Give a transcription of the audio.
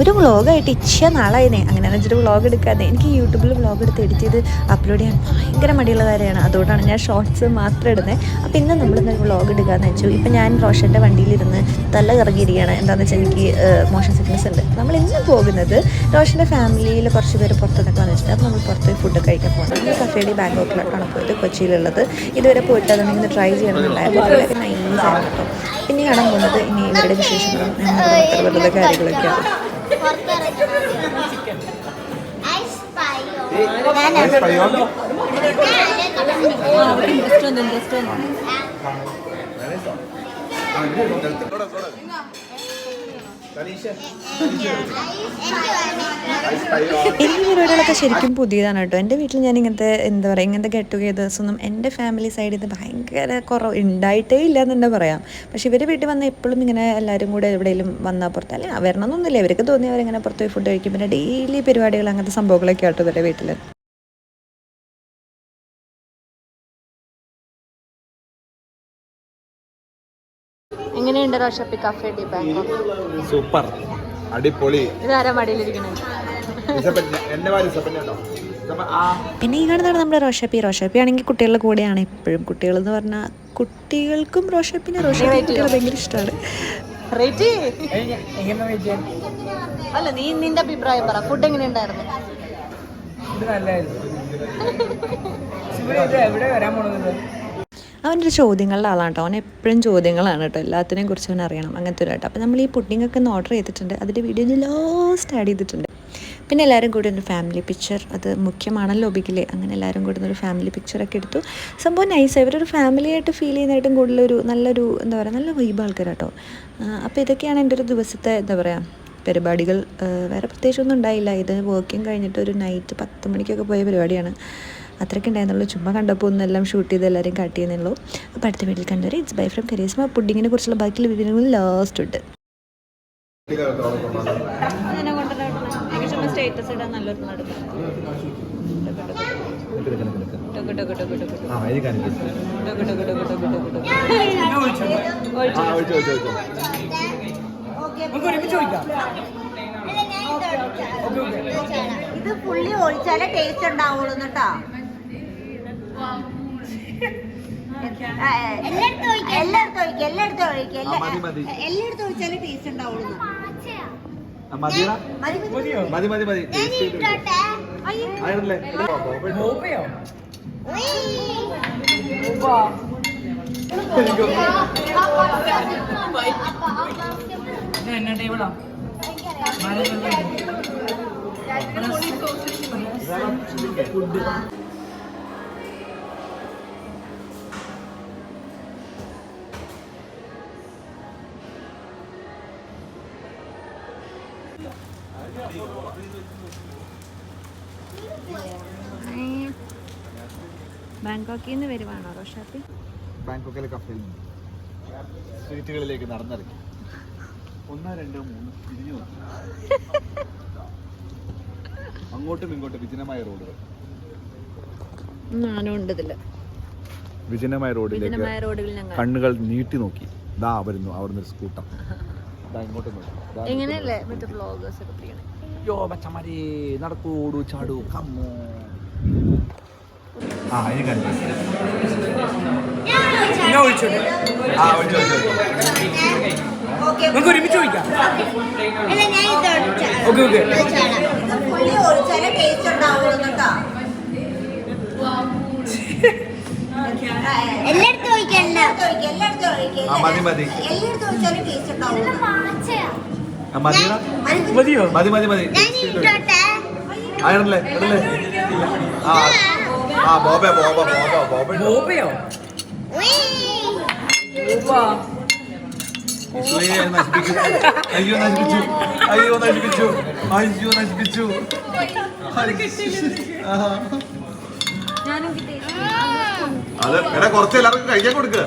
ഒരു വ്ളോഗായിട്ട് നാളായിരുന്നേ അങ്ങനെയാണെന്ന് വെച്ചിട്ട് വ്ളോഗ് എടുക്കാതെ. എനിക്ക് യൂട്യൂബിൽ വ്ളോഗ് എടുത്ത് എഡിറ്റ് ചെയ്ത് അപ്ലോഡ് ചെയ്യാൻ ഭയങ്കര മടിയുള്ള കാര്യമാണ്. അതുകൊണ്ടാണ് ഞാൻ ഷോർട്സ് മാത്രം ഇടുന്നത്. അപ്പോൾ ഇന്ന് നമ്മളിന്ന് വ്ളോഗ് എടുക്കാമെന്ന് വെച്ചു. ഇപ്പം ഞാൻ റോഷൻ്റെ വണ്ടിയിലിരുന്ന് തല കറങ്ങിയിരിക്കുകയാണ്. എന്താണെന്ന് വെച്ചാൽ എനിക്ക് മോഷൻ സിക്നസ് ഉണ്ട്. നമ്മൾ ഇന്ന് പോകുന്നത് റോഷൻ്റെ ഫാമിലിയിൽ കുറച്ച് പേര് പുറത്തുനിന്നൊക്കെ വന്നിട്ടുണ്ട്. അപ്പോൾ നമ്മൾ പുറത്ത് പോയി ഫുഡ് കഴിക്കാൻ പോകുന്നത്. നമ്മൾ കഫേഡി ബാങ്കോക്കിലോട്ടാണ് പോയത്, കൊച്ചിയിലുള്ളത്. ഇതുവരെ പോയിട്ട് അതൊന്ന് ട്രൈ ചെയ്യണമെന്നുണ്ടായിരുന്നു. വളരെ നൈസാണ് കേട്ടോ. പിന്നെ കാണാൻ പോകുന്നത് ഇനി ഇവരുടെ വിശേഷങ്ങളും വെറുതെ കാര്യങ്ങളൊക്കെയാണ്. എനിക്ക് പരിപാടികളൊക്കെ ശരിക്കും പുതിയതാണ് കേട്ടോ. എൻ്റെ വീട്ടിൽ ഞാൻ ഇങ്ങനത്തെ എന്താ പറയുക, ഇങ്ങനത്തെ ഗെറ്റ് ടുഗെദേഴ്സ് ഒന്നും എൻ്റെ ഫാമിലി സൈഡിൽ നിന്ന് ഭയങ്കര കുറവ് ഉണ്ടായിട്ടേ ഇല്ല എന്ന് തന്നെ പറയാം. പക്ഷേ ഇവർ വീട്ടിൽ വന്ന് എപ്പോഴും ഇങ്ങനെ എല്ലാവരും കൂടെ എവിടെയെങ്കിലും വന്നാൽ പുറത്ത് അല്ലെങ്കിൽ വരണമെന്നൊന്നുമില്ല, ഇവർക്ക് തോന്നി അവരിങ്ങനെ പുറത്ത് പോയി ഫുഡ് കഴിക്കും. പിന്നെ ഡെയിലി പരിപാടികൾ അങ്ങനത്തെ സംഭവങ്ങളൊക്കെ ആട്ടോ ഇവരുടെ വീട്ടിൽ. എങ്ങനെയുണ്ട് റോഷപ്പി കഫേഡി ബാങ്കോക്ക്? സൂപ്പർ, അടിപൊളി. ഇതാരാ മടിയിലിരിക്കണേ? പിന്നെ ഈ കാണുന്നതാണ് നമ്മുടെ റോഷപ്പി. റോഷപ്പി ആണെങ്കിൽ കുട്ടികളുടെ കൂടെയാണ് എപ്പോഴും. കുട്ടികൾ എന്ന് പറഞ്ഞാൽ കുട്ടികൾക്കും റോഷപ്പിനെ കുട്ടികളെ ഭയങ്കര ഇഷ്ടമാണ്. അല്ല, നീ നിന്റെ അഭിപ്രായം പറ. ഫുഡ് എങ്ങനെ ഉണ്ടായിരുന്നു? അവൻ്റെ ചോദ്യങ്ങളുടെ ആളാണ് കേട്ടോ. അവൻ എപ്പോഴും ചോദ്യങ്ങളാണ് കേട്ടോ. എല്ലാത്തിനെയും കുറിച്ച് അവൻ അറിയണം, അങ്ങനത്തെ ഒരു കേട്ടോ. അപ്പോൾ നമ്മൾ ഈ പുഡിങ്ങൊക്കെ ഒന്ന് ഓർഡർ ചെയ്തിട്ടുണ്ട്. അതിൻ്റെ വീഡിയോ ലാസ്റ്റ് ആഡ് ചെയ്തിട്ടുണ്ട്. പിന്നെ എല്ലാവരും കൂടി ഒരു ഫാമിലി പിക്ചർ, അത് മുഖ്യമാണല്ലോ ഒബിക്കിലെ. അങ്ങനെ എല്ലാവരും കൂടി ഒരു ഫാമിലി പിക്ചറൊക്കെ എടുത്തു. സംഭവം നൈസായി. ഇവരൊരു ഫാമിലിയായിട്ട് ഫീൽ ചെയ്യുന്നതായിട്ടും കൂടുതലൊരു നല്ലൊരു എന്താ പറയുക, നല്ല വൈബ് ആൾക്കാരാട്ടോ. അപ്പോൾ ഇതൊക്കെയാണ് എൻ്റെ ഒരു ദിവസത്തെ എന്താ പറയുക പരിപാടികൾ. വേറെ പ്രത്യേകിച്ചൊന്നും ഉണ്ടായില്ല. ഇത് വർക്കിംഗ് കഴിഞ്ഞിട്ട് ഒരു നൈറ്റ് 10 മണിക്കൊക്കെ പോയ പരിപാടിയാണ്. അത്രയ്ക്ക് ഉണ്ടായിരുന്നുള്ളൂ. ചുമ്മാ കണ്ടപ്പോൾ ഒന്നെല്ലാം ഷൂട്ട് ചെയ്ത് എല്ലാവരും കട്ട് ചെയ്യുന്നുള്ളൂ. അപ്പോൾ അടുത്ത വീട്ടിൽ കണ്ടുവരെ ഇറ്റ്സ് ബൈ ഫ്രം കരീസ്മ. പുഡിങ്ങിനെ കുറിച്ചുള്ള ബാക്കിയുള്ള വിവരങ്ങൾ ലാസ്റ്റ് ഉണ്ട്. സ്റ്റേറ്റസ് ഇടാൻ നല്ലൊരു നടക്കും. ഇത് പുള്ളി ഒഴിച്ചാലേ ടേസ്റ്റ് ഉണ്ടാവുള്ളൂ കേട്ടോ. എല്ലായിടത്തും ഒഴിച്ചാലേ ടേസ്റ്റ് ഉണ്ടാവുള്ളൂ. എന്നാ ടേബിളാ ഫുഡ് ബാങ്കോക്കിൽ നിന്ന് വരുവാണോ റോഷാപ്പി? ബാങ്കോക്കിലെ കഫേയിൽ നിന്ന് സ്ട്രീറ്റുകളിലേക്ക് നടന്നിറങ്ങി 1, 2, 3 തിരിഞ്ഞു നോക്കി. അങ്ങോട്ടും ഇങ്ങോട്ടും വിജനമായ റോഡുകൾ. ഞാനും ഉണ്ട് ഇതില്. വിജനമായ റോഡിലേക്ക് കണ്ണുകൾ നീട്ടി നോക്കി. ദാ വരുന്നു അവിടുന്ന് ഒരു സ്കൂട്ടർ. എങ്ങനെയല്ലേ മറ്റേ വ്ളോഗേഴ്സ് ഒക്കെ ചെയ്യണേ? യോ മച്ചമാരി നടക്കൂ, ഓടൂ, ചാടൂ, കമ്മോ. ആ ഇനി കണ്ടു. നമുക്ക് ഒരുമിച്ച് ചോദിക്കാം. മതിയോ? മതി മതി മതി. ആയിടല്ലേ ഇടല്ലേ? ആ ബോബ ബോബ ബോബ ബോബ ബോബയോ? നശിപ്പിച്ചു. അയ്യോ നശിപ്പിച്ചു, അയ്യോ നശിപ്പിച്ചു, അയ്യോ നശിപ്പിച്ചു. അത് എടാ കുറച്ച് എല്ലാവർക്കും കഴിക്കാൻ കൊടുക്കുക.